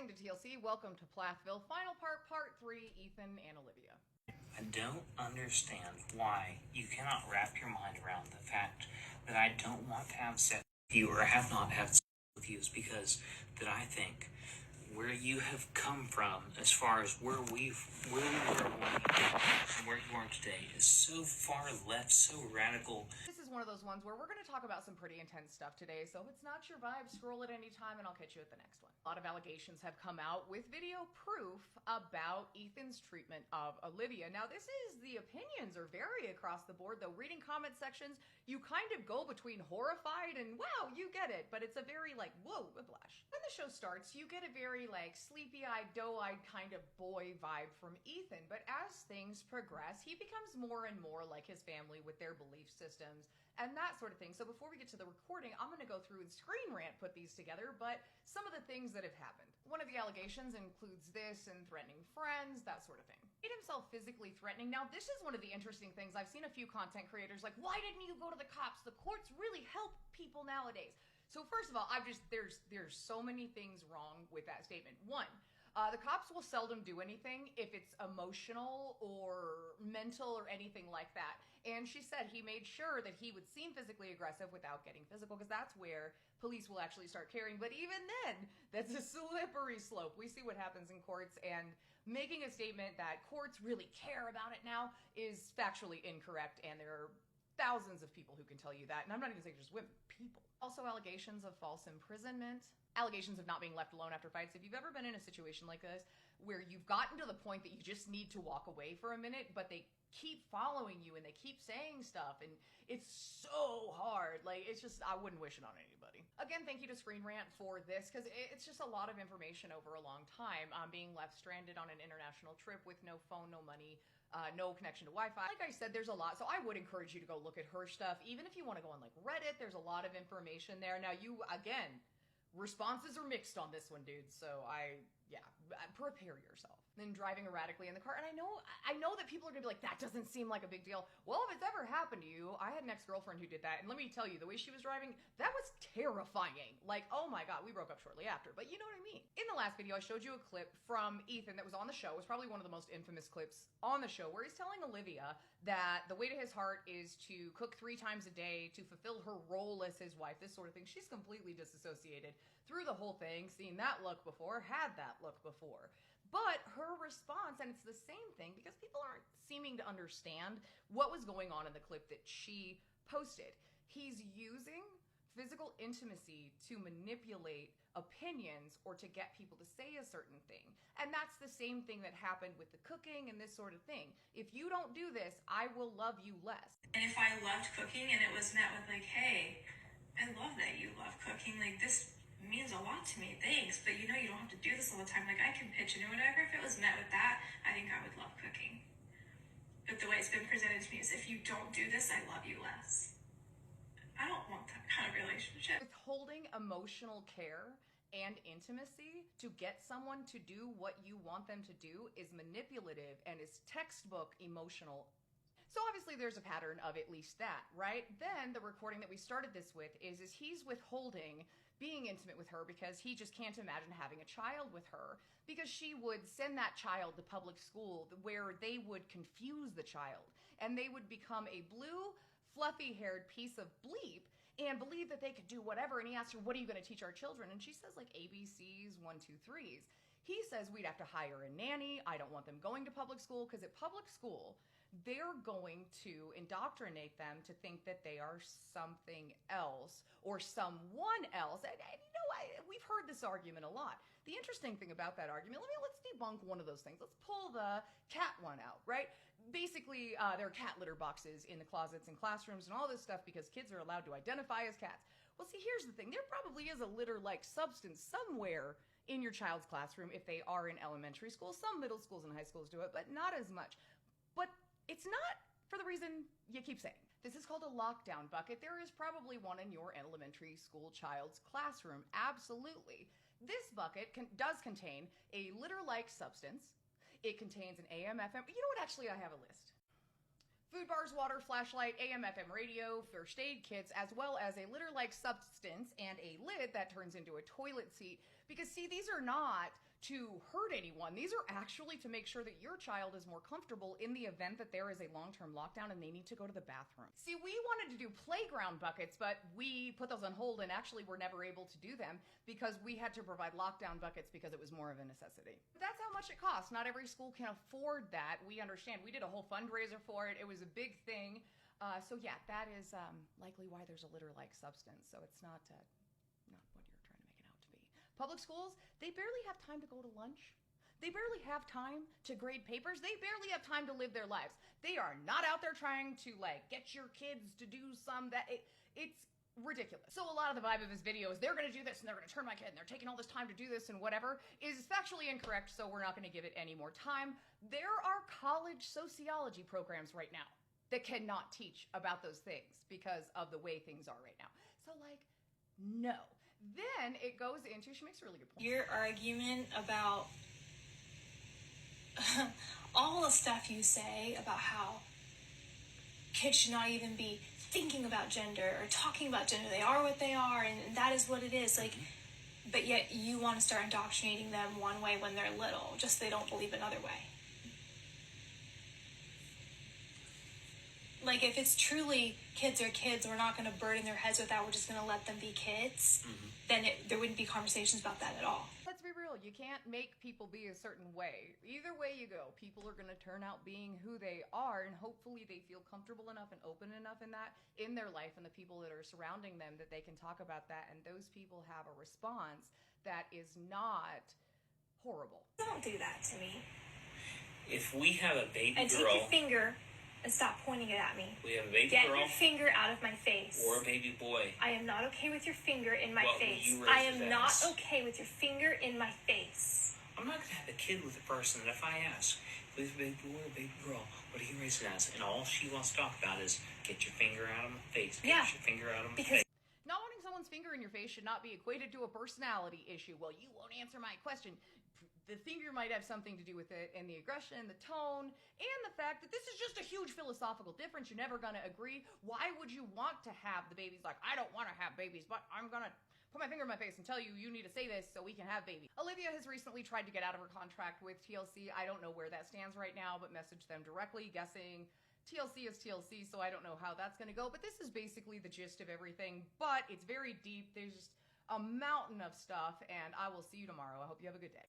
Tithing to TLC, welcome to Plathville. Final part, part 3, Ethan and Olivia. I don't understand why you cannot wrap your mind around the fact that I don't want to have sex with you or have not had sex with you is because that I think where you have come from as far as where we were and where you are today is so far left, so radical. This is one of those ones where we're going to talk about some pretty intense stuff today, so if it's not your vibe, scroll at any time and I'll catch you at the next one. A lot of allegations have come out with video proof about Ethan's treatment of Olivia. Now, the opinions are very across the board, though. Reading comment sections, you kind of go between horrified and wow, you get it, but it's a very whoa, whiplash. When the show starts, you get a very sleepy-eyed, doe-eyed kind of boy vibe from Ethan, but as things progress, he becomes more and more like his family with their belief systems and that sort of thing. So before we get to the recording, I'm going to go through and screen rant put these together, but some of the things that have happened. One of the allegations includes this and threatening friends, that sort of thing. He made himself physically threatening. Now, this is one of the interesting things. I've seen a few content creators like, why didn't you go to the cops? The courts really help people nowadays. So first of all, there's so many things wrong with that statement. One, the cops will seldom do anything if it's emotional or mental or anything like that. And she said he made sure that he would seem physically aggressive without getting physical, because that's where police will actually start caring. But even then, that's a slippery slope. We see what happens in courts, and making a statement that courts really care about it now is factually incorrect, and there are thousands of people who can tell you that. And I'm not even saying just women, people. Also, allegations of false imprisonment. Allegations of not being left alone after fights. If you've ever been in a situation like this where you've gotten to the point that you just need to walk away for a minute, but they keep following you and they keep saying stuff, and it's so hard. It's just, I wouldn't wish it on anybody. Again, thank you to Screen Rant for this, because it's just a lot of information over a long time. Being left stranded on an international trip with no phone, no money, no connection to Wi-Fi. Like I said, there's a lot, so I would encourage you to go look at her stuff. Even if you want to go on Reddit, there's a lot of information there. Now, again, responses are mixed on this one, dude. So prepare yourself. Then driving erratically in the car. And I know that people are gonna be like, that doesn't seem like a big deal. Well, if it's ever happened to you, I had an ex-girlfriend who did that. And let me tell you, the way she was driving, that was terrifying. Oh my God, we broke up shortly after, but you know what I mean. In the last video, I showed you a clip from Ethan that was on the show. It was probably one of the most infamous clips on the show, where he's telling Olivia that the way to his heart is to cook 3 times a day to fulfill her role as his wife, this sort of thing. She's completely disassociated through the whole thing, seen that look before, had that look before. But her response, and it's the same thing, because people aren't seeming to understand what was going on in the clip that she posted. He's using physical intimacy to manipulate opinions or to get people to say a certain thing. And that's the same thing that happened with the cooking and this sort of thing. If you don't do this, I will love you less. And if I loved cooking and it was met with hey, I love that you love cooking, this means a lot to me, thanks, but you don't have to do this all the time. I can pitch in or whatever. If it was met with that, I think I would love cooking. But the way it's been presented to me is, if you don't do this, I love you less. I don't want that kind of relationship. Withholding emotional care and intimacy to get someone to do what you want them to do is manipulative and is textbook emotional. So obviously there's a pattern of at least that, right? Then the recording that we started this with is he's withholding being intimate with her because he just can't imagine having a child with her, because she would send that child to public school where they would confuse the child and they would become a blue, fluffy-haired piece of bleep and believe that they could do whatever. And he asked her, what are you going to teach our children? And she says ABCs, 1, 2, 3s. He says we'd have to hire a nanny. I don't want them going to public school, because at public school, they're going to indoctrinate them to think that they are something else or someone else. And we've heard this argument a lot. The interesting thing about that argument, let's debunk one of those things. Let's pull the cat one out, right? Basically, there are cat litter boxes in the closets and classrooms and all this stuff because kids are allowed to identify as cats. Well, see, here's the thing. There probably is a litter-like substance somewhere in your child's classroom if they are in elementary school. Some middle schools and high schools do it, but not as much. But it's not for the reason you keep saying. This is called a lockdown bucket. There is probably one in your elementary school child's classroom. Absolutely. This bucket does contain a litter-like substance. It contains an AM, FM. You know what? Actually, I have a list. Food bars, water, flashlight, AM, FM radio, first aid kits, as well as a litter-like substance and a lid that turns into a toilet seat. Because, see, these are not to hurt anyone. These are actually to make sure that your child is more comfortable in the event that there is a long-term lockdown and they need to go to the bathroom. See, we wanted to do playground buckets, but we put those on hold and actually were never able to do them because we had to provide lockdown buckets because it was more of a necessity. That's how much it costs. Not every school can afford that. We understand. We did a whole fundraiser for it. It was a big thing. So yeah, that is likely why there's a litter-like substance. So it's not what you're trying to make it out to be. Public schools, they barely have time to go to lunch. They barely have time to grade papers. They barely have time to live their lives. They are not out there trying to get your kids to do it's ridiculous. So a lot of the vibe of this video is they're going to do this and they're going to turn my kid and they're taking all this time to do this and whatever is factually incorrect, so we're not going to give it any more time. There are college sociology programs right now that cannot teach about those things because of the way things are right now. So no. Then it goes into, she makes a really good point. Your argument about all the stuff you say about how kids should not even be thinking about gender or talking about gender. They are what they are, and that is what it is. But yet you want to start indoctrinating them one way when they're little, just so they don't believe another way. If it's truly kids are kids, we're not going to burden their heads with that, we're just going to let them be kids, then there wouldn't be conversations about that at all. Let's be real, you can't make people be a certain way. Either way you go, people are going to turn out being who they are, and hopefully they feel comfortable enough and open enough in their life and the people that are surrounding them that they can talk about that, and those people have a response that is not horrible. Don't do that to me. If we have a baby and girl... take your finger and stop pointing it at me. We have a baby Get girl... your finger out of my face. Or a baby boy. I am not okay with your finger in my What will face. you raise I am it not as? okay with your finger in my face. I'm not going to have a kid with a person that if I ask, if it's a baby boy or a baby girl, what do you raise it as? And all she wants to talk about is, get your finger out of my face. Get your finger out of my face. Not wanting someone's finger in your face should not be equated to a personality issue. Well, you won't answer my question. The finger might have something to do with it, and the aggression, the tone, and the fact that this is just a huge philosophical difference. You're never going to agree. Why would you want to have the babies I don't want to have babies, but I'm going to put my finger in my face and tell you need to say this so we can have babies. Olivia has recently tried to get out of her contract with TLC. I don't know where that stands right now, but messaged them directly, guessing TLC is TLC, so I don't know how that's going to go. But this is basically the gist of everything, but it's very deep. There's just a mountain of stuff, and I will see you tomorrow. I hope you have a good day.